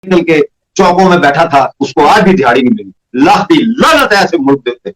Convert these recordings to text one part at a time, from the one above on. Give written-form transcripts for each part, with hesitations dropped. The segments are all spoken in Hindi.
निकल के चौकों में बैठा था, उसको आज भी दिहाड़ी नहीं मिली। लाखती लानत है ऐसे मुल्क देते।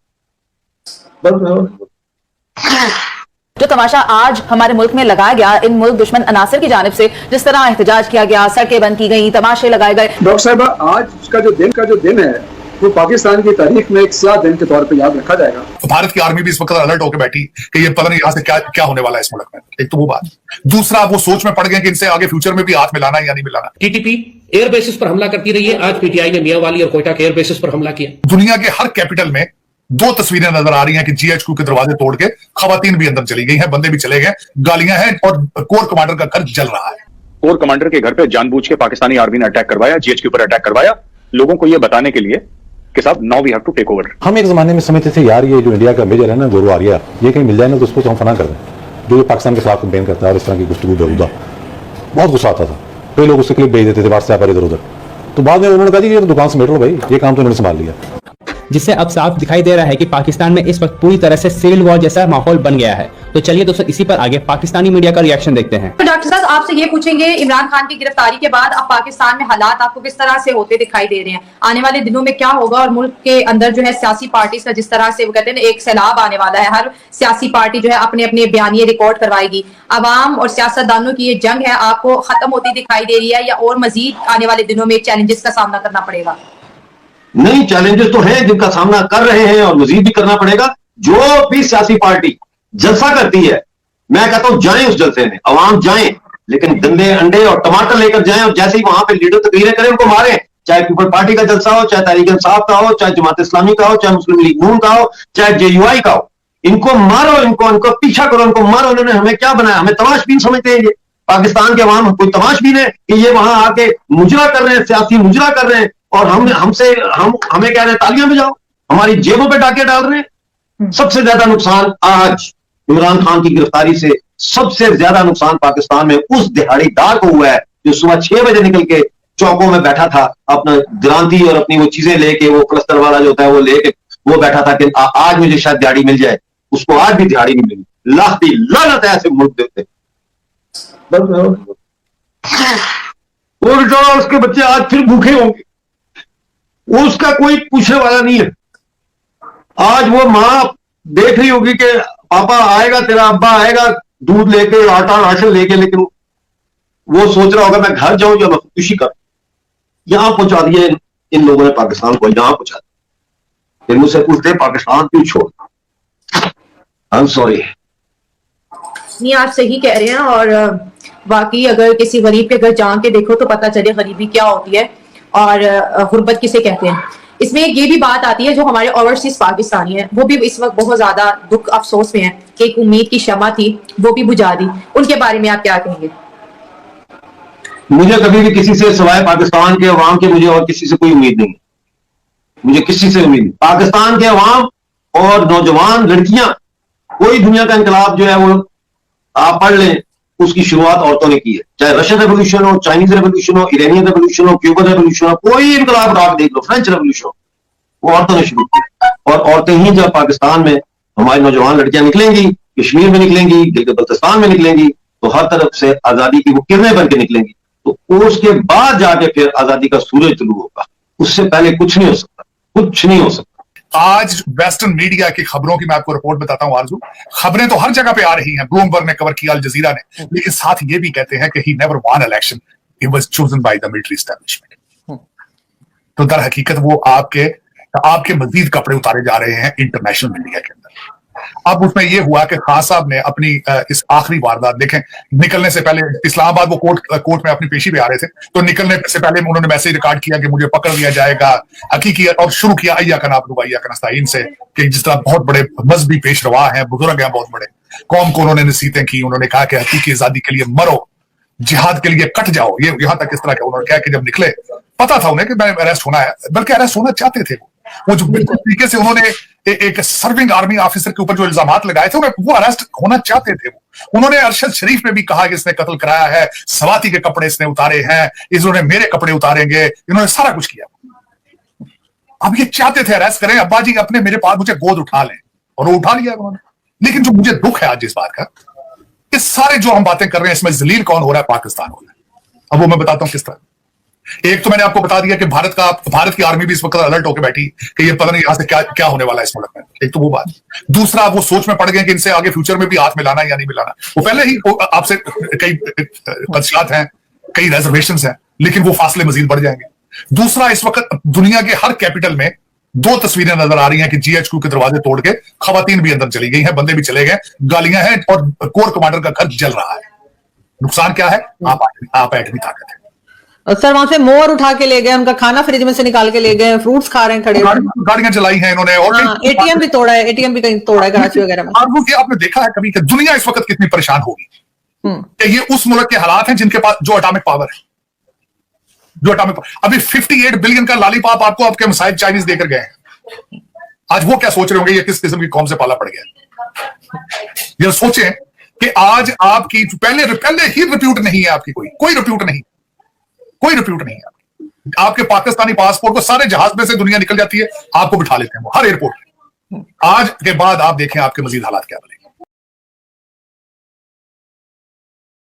जो तमाशा आज हमारे मुल्क में लगाया गया इन मुल्क दुश्मन अनासर की जानिब से, जिस तरह एहतजाज किया गया, सड़कें बंद की गई, तमाशे लगाए गए। डॉक्टर साहब, आज का जो दिन है वो पाकिस्तान की तारीख में एक स्याह दिन के तौर पे याद रखा जाएगा। भारत की आर्मी भी इस वक्त अलर्ट होकर बैठी कि ये पता नहीं यहाँ से क्या होने वाला है इस मुल्क में। एक तो वो बात, दूसरा वो सोच में पड़ गए कि इनसे आगे फ्यूचर में भी हाथ मिलाना या नहीं मिलाना। टीटीपी एयर बेसिस पर हमला करती रही है। आज पीटीआई ने मियांवाली और कोयटा के एयर बेसिस पर हमला किया। दुनिया के हर कैपिटल में दो तस्वीरें नजर आ रही हैं कि जीएचक्यू के दरवाजे तोड़ के खवातीन भी अंदर चली गई हैं, बंदे भी चले गए, गालियां हैं और कोर कमांडर का घर जल रहा है। कोर कमांडर के घर पे जानबूझ के पाकिस्तानी आर्मी ने अटैक करवाया, जीएचक्यू पर अटैक करवाया, लोगों को यह बताने के लिए कि साहब now we have to take over. हम एक जमाने में समझते थे यार ये जो इंडिया का मेजर है ना गुरु आर्या, ये कहीं मिल जाए ना तो उसको तो हम फना कर दें, जो ये पाकिस्तान के खिलाफ कैंपेन करता है और इस तरह की गुफ्तगू बेहुदा। बहुत गुस्सा आता था, कई लोग उससे क्लिप भेज देते थे व्हाट्सएप पर इधर उधर। तो बाद में उन्होंने कहा जी ये तो दुकान समेट लो भाई, ये काम तो उन्होंने संभाल लिया। जिससे अब साफ दिखाई दे रहा है कि पाकिस्तान में इस वक्त पूरी तरह से सिविल वॉर जैसा माहौल बन गया है। तो चलिए दोस्तों इसी पर आगे पाकिस्तानी मीडिया का रिएक्शन देखते हैं। तो डॉक्टर साहब आपसे ये पूछेंगे, इमरान खान की गिरफ्तारी के बाद अब पाकिस्तान में हालात आपको किस तरह से होते दिखाई दे रहे हैं? आने वाले दिनों में क्या होगा और मुल्क के अंदर जो है सियासी पार्टी का जिस तरह से वो कहते हैं एक सैलाब आने वाला है, हर सियासी पार्टी जो है अपने अपने बयानिए रिकॉर्ड करवाएगी, अवाम और सियासतदानों की ये जंग है आपको खत्म होती दिखाई दे रही है या और मजीद आने वाले दिनों में चैलेंजेस का सामना करना पड़ेगा? नहीं, चैलेंजेस तो हैं जिनका सामना कर रहे हैं और मजीद भी करना पड़ेगा। जो भी सियासी पार्टी जलसा करती है, मैं कहता हूं जाएं उस जलसे में, अवाम जाएं, लेकिन गंदे अंडे और टमाटर लेकर जाएं और जैसे ही वहां पे लीडर तकरीरें करें उनको मारें। चाहे पीपल पार्टी का जलसा हो, चाहे तहरीक इंसाफ का हो, चाहे जमात इस्लामी का हो, चाहे मुस्लिम लीग नून का हो, चाहे जेयूआई का हो, इनको मारो, इनको पीछा करो, इनको मारो। उन्होंने हमें क्या बनाया? हमें तमाशबीन समझते हैं ये पाकिस्तान के अवाम कोई तमाशबीन है कि ये वहां आके मुजरा कर रहे हैं, सियासी मुजरा कर रहे हैं और हमें कह रहे हैं तालियां बजाओ, हमारी जेबों पे डाके डाल रहे हैं। सबसे ज्यादा नुकसान आज इमरान खान की गिरफ्तारी से सबसे ज्यादा नुकसान पाकिस्तान में उस दिहाड़ीदार को हुआ है जो सुबह 6 बजे निकल के चौकों में बैठा था, अपना ग्रांति और अपनी वो चीजें लेके, वो क्लस्टर वाला जो होता है वो लेके वो बैठा था कि आज मुझे शायद दिहाड़ी मिल जाए। उसको आज भी दिहाड़ी नहीं मिली। लाखती लानत है ऐसे मुल्क देते। और उसके बच्चे आज फिर भूखे होंगे, उसका कोई पूछने वाला नहीं है। आज वो मां देख रही होगी कि पापा आएगा, तेरा अब्बा आएगा दूध लेके, आटा राशन लेके, लेकिन वो सोच रहा होगा मैं घर जाऊं या मैं खुदकुशी करूं। यहां पहुंचा दिए इन लोगों ने पाकिस्तान को, यहां पहुंचा दिया। फिर मुझसे पूछते पाकिस्तान क्यों छोड़? I am sorry. नहीं, आप सही कह रहे हैं और वाकई अगर किसी गरीब के घर जाके देखो तो पता चले गरीबी क्या होती है और गुर्बत किसे कहते हैं। इसमें ये भी बात आती है जो हमारे ओवरसीज पाकिस्तानी हैं वो भी इस वक्त बहुत ज्यादा दुख अफसोस में है कि एक उम्मीद की शमा थी वो भी बुझा दी। उनके बारे में आप क्या कहेंगे? मुझे कभी भी किसी से सिवाय पाकिस्तान के अवाम के मुझे और किसी से कोई उम्मीद नहीं है। मुझे किसी से उम्मीद नहीं। पाकिस्तान के अवाम और नौजवान लड़कियां, कोई दुनिया का इंकलाब जो है वो आप पढ़ लें, उसकी शुरुआत औरतों ने की है। चाहे रशियन रेवोल्यूशन हो, चाइनीज रेवोल्यूशन हो, इरानियन रेवोल्यूशन हो, क्यूबन रेवोल्यूशन हो, कोई इंकलाब आप देख लो, फ्रेंच रेवोल्यूशन हो, वो औरतों ने शुरू किया। और औरतें ही जब पाकिस्तान में हमारी नौजवान लड़कियां निकलेंगी, कश्मीर में निकलेंगी, गिलगित बल्तिस्तान में निकलेंगी, तो हर तरफ से आजादी की वो किरणें बन के निकलेंगी। तो उसके बाद जाके फिर आजादी का सूरज तुलू होगा। उससे पहले कुछ नहीं हो सकता, कुछ नहीं हो सकता। आज वेस्टर्न मीडिया की खबरों की मैं आपको रिपोर्ट बताता हूं आरजू। खबरें तो हर जगह पे आ रही हैं, ब्लूमबर्ग ने कवर किया, अल जजीरा ने, लेकिन साथ ये भी कहते हैं कि he never won election, he was chosen by the military establishment. तो दर हकीकत वो आपके मजीद कपड़े उतारे जा रहे हैं इंटरनेशनल मीडिया के अंदर। अब उसमें यह हुआ कि खान साहब ने अपनी इस आखिरी वारदात देखें, निकलने से पहले इस्लामाबाद वो कोर्ट में अपनी पेशी पे आ रहे थे, तो निकलने से पहले उन्होंने मैसेज रिकॉर्ड किया कि मुझे पकड़ लिया जाएगा हकीकी, और शुरू किया अय्या का नाबलू अय्या का नस्ताइन से, कि जिस तरह बहुत बड़े मजहबी पेशरवा हैं, बुजुर्ग हैं बहुत बड़े, कौम को उन्होंने नसीहतें की, उन्होंने कहा कि हकीकी आजादी के लिए मरो, जिहाद के लिए कट जाओ। ये यहां तक इस तरह का उन्होंने कहा कि जब निकले पता था उन्हें कि मैं अरेस्ट होना है, बल्कि अरेस्ट होना चाहते थे वो जो बिल्कुल तरीके से उन्होंने एक सर्विंग आर्मी ऑफिसर के ऊपर जो इल्जामात लगाए थे वो अरेस्ट होना चाहते थे। उन्होंने अरशद शरीफ में भी कहा कि इसने कत्ल कराया है, सवाती के कपड़े इसने उतारे हैं, इन्होंने मेरे कपड़े उतारेंगे, इन्होंने सारा कुछ किया। अब ये चाहते थे अरेस्ट करें, अब्बा जी अपने मेरे पास मुझे गोद उठा लें, और वो उठा लिया उन्होंने। लेकिन जो मुझे दुख है आज इस बात का, इस सारे जो हम बातें कर रहे हैं इसमें जलील कौन हो रहा है? पाकिस्तान हो रहा है। अब वो मैं बताता हूं किस तरह। एक तो मैंने आपको बता दिया कि भारत की आर्मी भी इस वक्त अलर्ट होकर बैठी कि ये पता नहीं यहां से क्या क्या होने वाला है इस मुल्क में। एक तो वो बात। दूसरा, वो सोच में पड़ गए कि इनसे आगे फ्यूचर में भी हाथ मिलाना या नहीं मिलाना। वो पहले ही आपसे कई खदशात हैं, कई रिजर्वेशंस हैं, लेकिन वो फासले मजीद बढ़ जाएंगे। दूसरा, इस वक्त दुनिया के हर कैपिटल में 2 तस्वीरें नजर आ रही हैं कि GHQ के दरवाजे तोड़ के खवातीन भी अंदर चली गई हैं, बंदे भी चले गए, गालियां हैं और कोर कमांडर का घर जल रहा है। नुकसान क्या है? आप एटमी ताकत है। सर वहां से मोर उठा के ले गए, उनका खाना फ्रिज में से निकाल के ले गए, फ्रूट्स खा रहे हैं खड़े, गाड़ियां जलाई हैं इन्होंने, और ATM भी तोड़ा है, ATM भी कहीं तोड़ा है कराची वगैरह में। और वो आपने देखा है कभी कि दुनिया इस वक्त कितनी परेशान होगी कि ये उस मुल्क के हालात हैं जिनके पास जो एटॉमिक पावर है, अभी 58 बिलियन का लॉलीपॉप आपको आपके मसाइब चाइनीज देकर गए हैं। आज वो क्या सोच रहे होंगे ये किस किस्म की कौम से पाला पड़ गया। ये सोचें कि आज आपकी पहले ही रिप्यूट नहीं है, आपकी कोई रिप्यूट नहीं है। आपके पाकिस्तानी पासपोर्ट को सारे जहाज में से दुनिया निकल जाती है, आपको बिठा लेते हैं वो हर एयरपोर्ट पे। आज के बाद आप देखें आपके मजीद हालात क्या बने।